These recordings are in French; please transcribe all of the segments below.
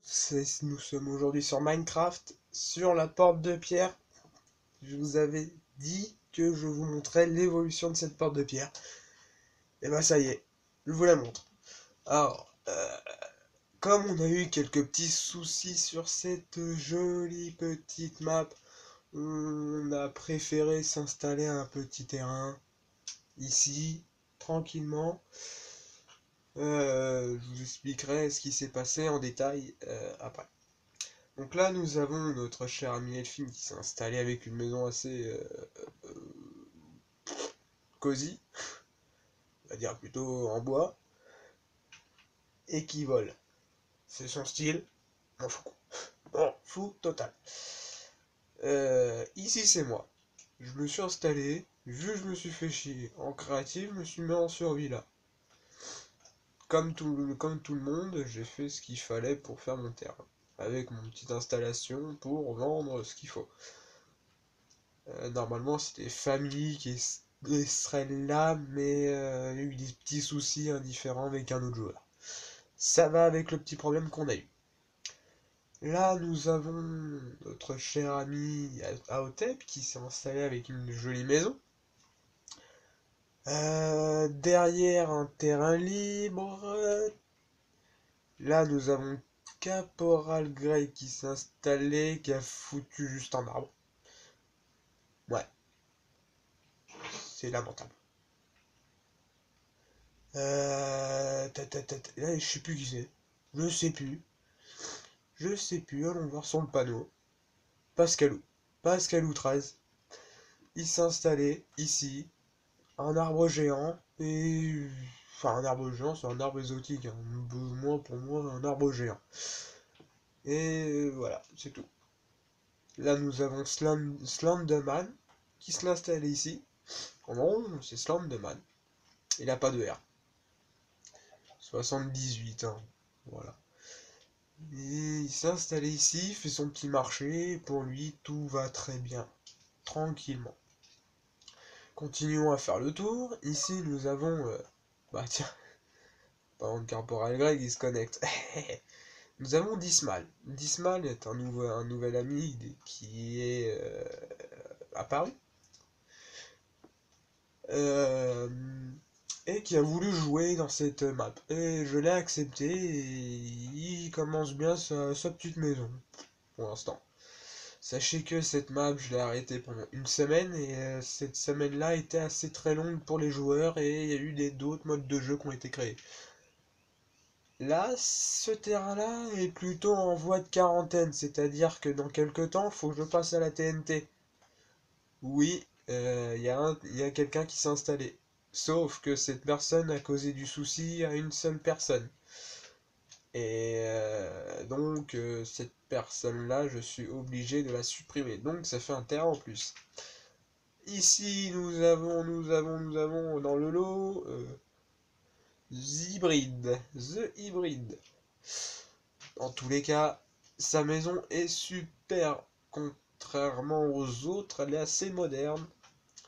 Nous sommes aujourd'hui sur Minecraft, sur la porte de pierre. Je vous avais dit que je vous montrais l'évolution de cette porte de pierre. Et bah ça y est, je vous la montre. Alors, comme on a eu quelques petits soucis sur cette jolie petite map, on a préféré s'installer un petit terrain ici, tranquillement. Je vous expliquerai ce qui s'est passé en détail après. Donc là, nous avons notre cher ami Elphine qui s'est installé avec une maison assez cosy, on va dire plutôt en bois, et qui vole. C'est son style, m'en fous total. Ici, c'est moi. Je me suis installé, vu que je me suis fait chier en créatif, je me suis mis en survie là. Comme tout le monde, j'ai fait ce qu'il fallait pour faire mon terrain. Avec mon petite installation pour vendre ce qu'il faut. Normalement, c'était famille qui serait là, mais il y a eu des petits soucis indifférents avec un autre joueur. Ça va avec le petit problème qu'on a eu. Là, nous avons notre cher ami Aotep qui s'est installé avec une jolie maison. Derrière un terrain libre. Là, nous avons Caporal Grey qui s'est installé, qui a foutu juste un arbre. Ouais, c'est lamentable. Là, je sais plus qui c'est. Je sais plus. Je sais plus. Allons voir sur le panneau. Pascalou. Pascalou 13. Il s'est installé ici. Un arbre géant. Et. Enfin, un arbre géant, c'est un arbre exotique. Hein. Moi, pour moi, un arbre géant. Et voilà, c'est tout. Là, nous avons Slenderman qui se l'installe ici. Oh non, c'est Slenderman. Il n'a pas de R. 78, hein. Voilà. Et il s'est installé ici, fait son petit marché, pour lui tout va très bien, tranquillement. Continuons à faire le tour, ici nous avons... bah tiens, pendant que Corporal Greg il se connecte. Nous avons Dismal. Dismal est un nouvel ami qui est apparu. Euh, et qui a voulu jouer dans cette map. Et je l'ai accepté et il commence bien sa petite maison, pour l'instant. Sachez que cette map, je l'ai arrêtée pendant une semaine et cette semaine-là était assez très longue pour les joueurs et il y a eu d'autres modes de jeu qui ont été créés. Là, ce terrain-là est plutôt en voie de quarantaine, c'est-à-dire que dans quelques temps, faut que je passe à la TNT. Oui, y a quelqu'un qui s'est installé. Sauf que cette personne a causé du souci à une seule personne. Et cette personne-là, je suis obligé de la supprimer. Donc ça fait un terrain en plus. Ici, nous avons dans le lot The Hybrid. Dans tous les cas, sa maison est super. Contrairement aux autres, elle est assez moderne.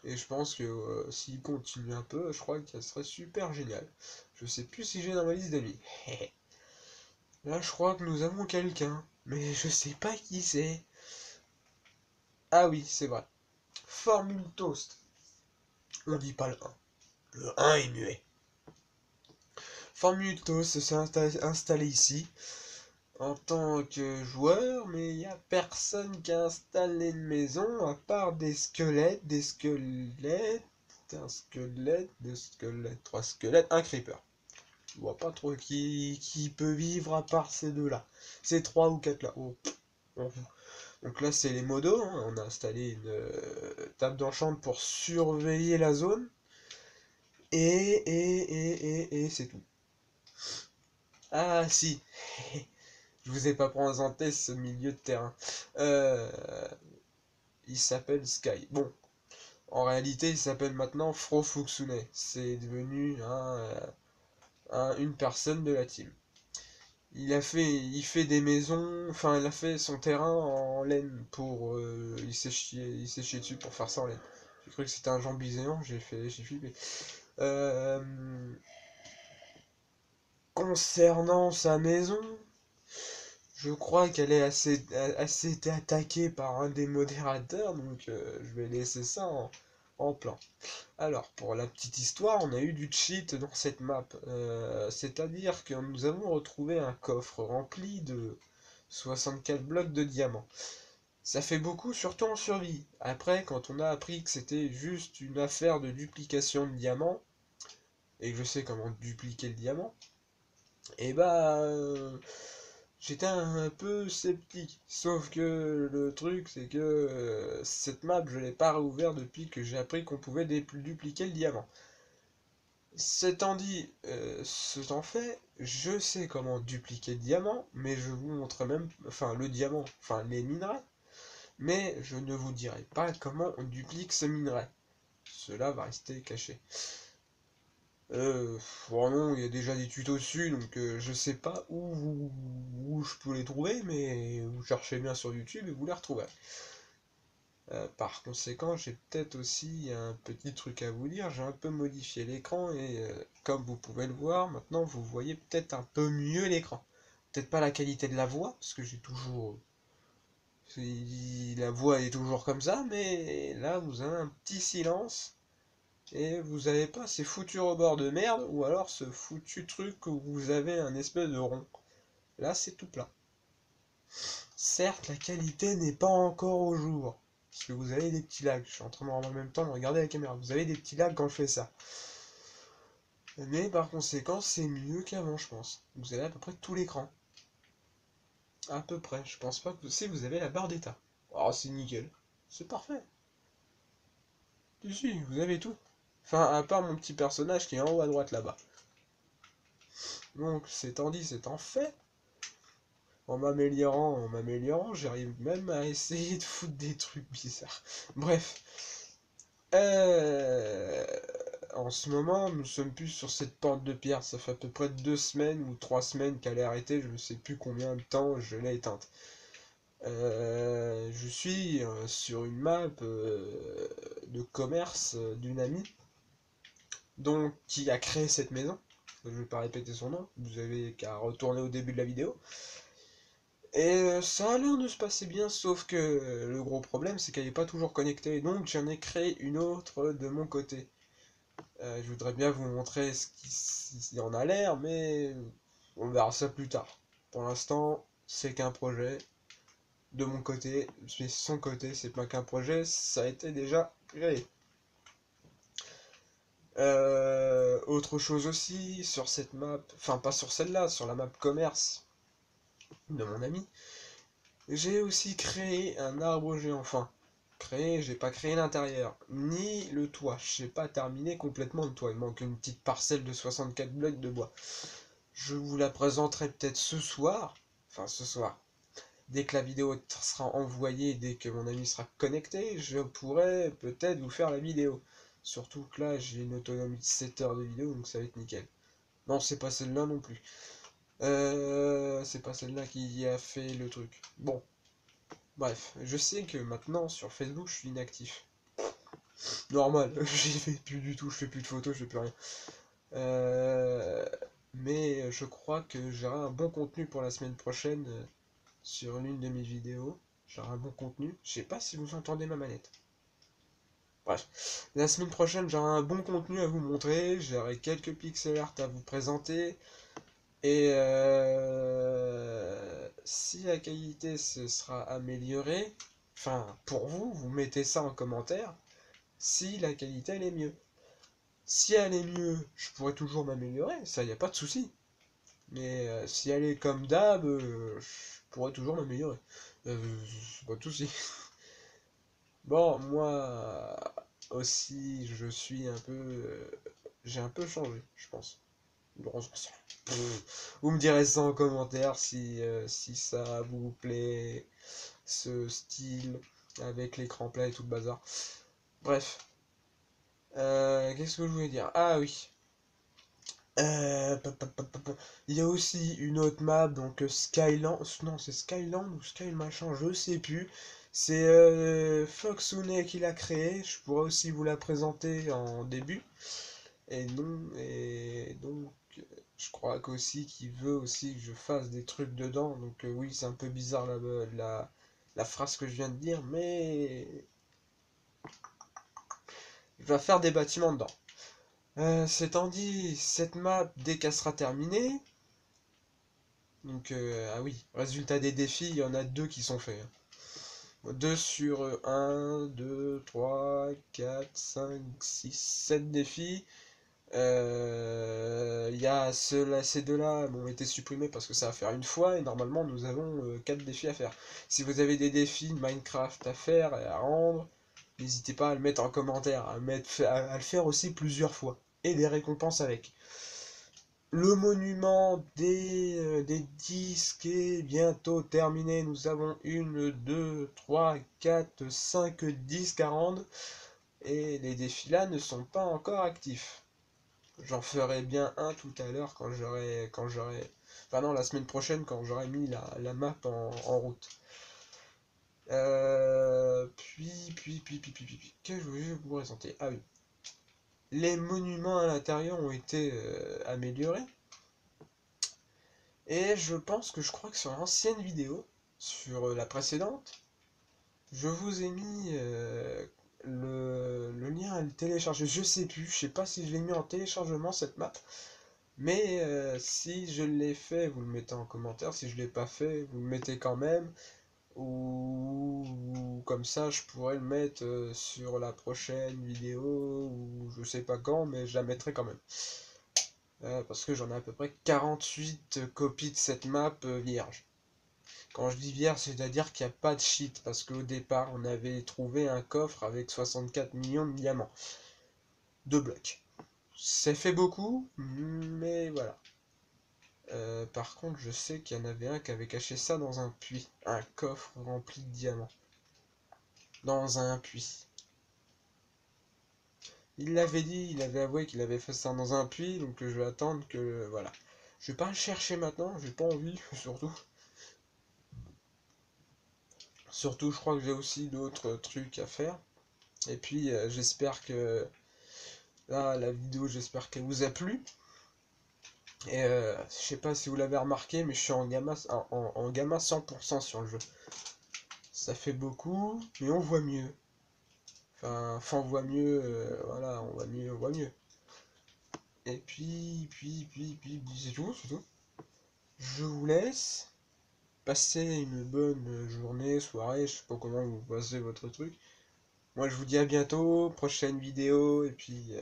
Et je pense que s'il continue un peu, je crois qu'elle serait super géniale. Je sais plus si j'ai dans ma liste d'amis. Là, je crois que nous avons quelqu'un, mais je sais pas qui c'est. Ah oui, c'est vrai. Formule Toast. On dit pas le 1. Le 1 est muet. Formule Toast s'est installé ici en tant que joueur, mais il n'y a personne qui a installé une maison à part des squelettes, un squelette, deux squelettes, trois squelettes, un creeper. Je vois pas trop qui peut vivre à part ces deux-là. Ces trois ou quatre là. Oh, donc là, c'est les modos. Hein. On a installé une table d'enchant pour surveiller la zone. Et c'est tout. Ah si, je vous ai pas présenté ce milieu de terrain. Euh, il s'appelle Sky. Bon, en réalité, il s'appelle maintenant Frofuxune. C'est devenu une personne de la team. Il fait des maisons, enfin, il a fait son terrain en laine pour, il s'est chié dessus pour faire ça en laine. J'ai cru que c'était un jambizéant, j'ai flippé. Euh, Concernant sa maison, Je crois qu'elle est assez été attaquée par un des modérateurs, donc je vais laisser ça en plan. Alors, pour la petite histoire, on a eu du cheat dans cette map. C'est-à-dire que nous avons retrouvé un coffre rempli de 64 blocs de diamants. Ça fait beaucoup, surtout en survie. Après, quand on a appris que c'était juste une affaire de duplication de diamants, et que je sais comment dupliquer le diamant, et bah... j'étais un peu sceptique. Sauf que le truc, c'est que cette map, je l'ai pas réouvert depuis que j'ai appris qu'on pouvait dupliquer le diamant. C'étant dit, ce temps fait, je sais comment dupliquer le diamant, mais je vous montre même, enfin le diamant, enfin les minerais, mais je ne vous dirai pas comment on duplique ce minerai. Cela va rester caché. Vraiment, il y a déjà des tutos dessus, donc je sais pas où je peux les trouver, mais vous cherchez bien sur YouTube et vous les retrouverez. Par conséquent, j'ai peut-être aussi un petit truc à vous dire, j'ai un peu modifié l'écran et comme vous pouvez le voir, maintenant vous voyez peut-être un peu mieux l'écran. Peut-être pas la qualité de la voix, parce que j'ai toujours... La voix est toujours comme ça, mais là vous avez un petit silence et vous avez pas ces foutus rebords de merde, ou alors ce foutu truc où vous avez un espèce de rond. Là c'est tout plat. Certes, la qualité n'est pas encore au jour. Parce que vous avez des petits lags. Je suis en train en même temps de regarder la caméra. Vous avez des petits lags quand je fais ça. Mais par conséquent, c'est mieux qu'avant, je pense. Vous avez à peu près tout l'écran. À peu près. Je pense pas que... Si, vous avez la barre d'état. Oh, c'est nickel. C'est parfait. Si, vous avez tout. Enfin, à part mon petit personnage qui est en haut à droite là-bas. Donc, c'est en dit, c'est en fait. En m'améliorant, j'arrive même à essayer de foutre des trucs bizarres. Bref. Euh, En ce moment, nous sommes plus sur cette porte de pierre. Ça fait à peu près 2 semaines ou 3 semaines qu'elle est arrêtée. Je ne sais plus combien de temps je l'ai éteinte. Je suis sur une map de commerce d'une amie donc, qui a créé cette maison. Je ne vais pas répéter son nom. Vous avez qu'à retourner au début de la vidéo. Et ça a l'air de se passer bien, sauf que le gros problème, c'est qu'elle n'est pas toujours connectée. Donc, j'en ai créé une autre de mon côté. Je voudrais bien vous montrer ce qui en a l'air, mais on verra ça plus tard. Pour l'instant, c'est qu'un projet de mon côté, mais son côté, c'est pas qu'un projet, ça a été déjà créé. Autre chose aussi, sur cette map, enfin pas sur celle-là, sur la map commerce de mon ami, j'ai aussi créé un arbre géant. Enfin, créé, j'ai pas créé l'intérieur, ni le toit. J'ai pas terminé complètement le toit, il manque une petite parcelle de 64 blocs de bois. Je vous la présenterai peut-être ce soir, enfin ce soir. Dès que la vidéo sera envoyée, dès que mon ami sera connecté, je pourrai peut-être vous faire la vidéo. Surtout que là, j'ai une autonomie de 7 heures de vidéo, donc ça va être nickel. Non, c'est pas celle-là non plus. C'est pas celle-là qui a fait le truc. Bon, bref, je sais que maintenant, sur Facebook, je suis inactif. Normal, j'y fais plus du tout, je fais plus de photos, je fais plus rien. Mais je crois que j'aurai un bon contenu pour la semaine prochaine sur l'une de mes vidéos. J'aurai un bon contenu. Je sais pas si vous entendez ma manette. Bref, la semaine prochaine j'aurai un bon contenu à vous montrer. J'aurai quelques pixel art à vous présenter. Et si la qualité se sera améliorée, enfin pour vous, vous mettez ça en commentaire. Si la qualité elle est mieux. Si elle est mieux, je pourrais toujours m'améliorer, ça y a pas de souci. Mais si elle est comme d'hab, je pourrais toujours m'améliorer. Pas de souci. Bon, moi aussi, je suis un peu. J'ai un peu changé, je pense. Bon, vous me direz ça en commentaire si ça vous plaît, ce style avec l'écran plat et tout le bazar. Bref. Qu'est-ce que je voulais dire? Ah oui. Il y a aussi une autre map, donc Skyland. Non, c'est Skyland ou Sky machin, je sais plus. C'est Foxune qui l'a créé. Je pourrais aussi vous la présenter en début. Et non, et donc. Je crois qu'aussi qu'il veut aussi que je fasse des trucs dedans. Donc oui, c'est un peu bizarre la phrase que je viens de dire, mais je vais faire des bâtiments dedans. C'est étant dit, cette map, dès qu'elle sera terminée, donc ah oui, résultat des défis, il y en a 2 qui sont faits, hein. 2 sur 1, 2, 3, 4, 5, 6, 7 défis. Il y a ces deux-là ont été supprimés parce que ça va faire une fois et normalement nous avons 4 défis à faire. Si vous avez des défis Minecraft à faire et à rendre, n'hésitez pas à le mettre en commentaire, à le faire aussi plusieurs fois et des récompenses avec. Le monument des disques est bientôt terminé. Nous avons 1, 2, 3, 4, 5 disques à rendre et les défis là ne sont pas encore actifs. J'en ferai bien un tout à l'heure enfin non, la semaine prochaine quand j'aurai mis la map en route. Que je voulais vous présenter? Ah oui. Les monuments à l'intérieur ont été améliorés. Et je crois que sur l'ancienne vidéo, sur la précédente, je vous ai mis le lien à le télécharger. Je sais plus, je sais pas si je l'ai mis en téléchargement cette map. Mais si je l'ai fait, vous le mettez en commentaire. Si je l'ai pas fait, vous le mettez quand même. Ou comme ça, je pourrais le mettre sur la prochaine vidéo. Ou je sais pas quand, mais je la mettrai quand même. Parce que j'en ai à peu près 48 copies de cette map vierge. Quand je dis vierge, c'est-à-dire qu'il n'y a pas de cheat. Parce qu'au départ, on avait trouvé un coffre avec 64 millions de diamants. De blocs. C'est fait beaucoup, mais voilà. Par contre, je sais qu'il y en avait un qui avait caché ça dans un puits. Un coffre rempli de diamants. Dans un puits. Il l'avait dit, il avait avoué qu'il avait fait ça dans un puits, donc je vais attendre que... Voilà. Je vais pas le chercher maintenant, j'ai pas envie, surtout. Surtout, je crois que j'ai aussi d'autres trucs à faire. Et puis, j'espère que... Là, la vidéo, j'espère qu'elle vous a plu. Et je sais pas si vous l'avez remarqué, mais je suis en gamma, en gamma 100% sur le jeu. Ça fait beaucoup, mais on voit mieux. Enfin, on voit mieux, voilà, on voit mieux, on voit mieux. Et puis, c'est tout, c'est tout. Je vous laisse. Passez une bonne journée, soirée, je sais pas comment vous passez votre truc. Moi, je vous dis à bientôt, prochaine vidéo, et puis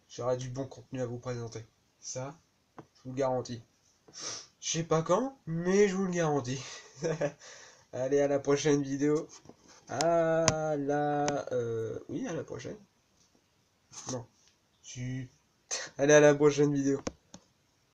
j'aurai du bon contenu à vous présenter. Ça, je vous le garantis. Je sais pas quand, mais je vous le garantis. Allez, à la prochaine vidéo. Oui, à la prochaine. Non. Allez, à la prochaine vidéo.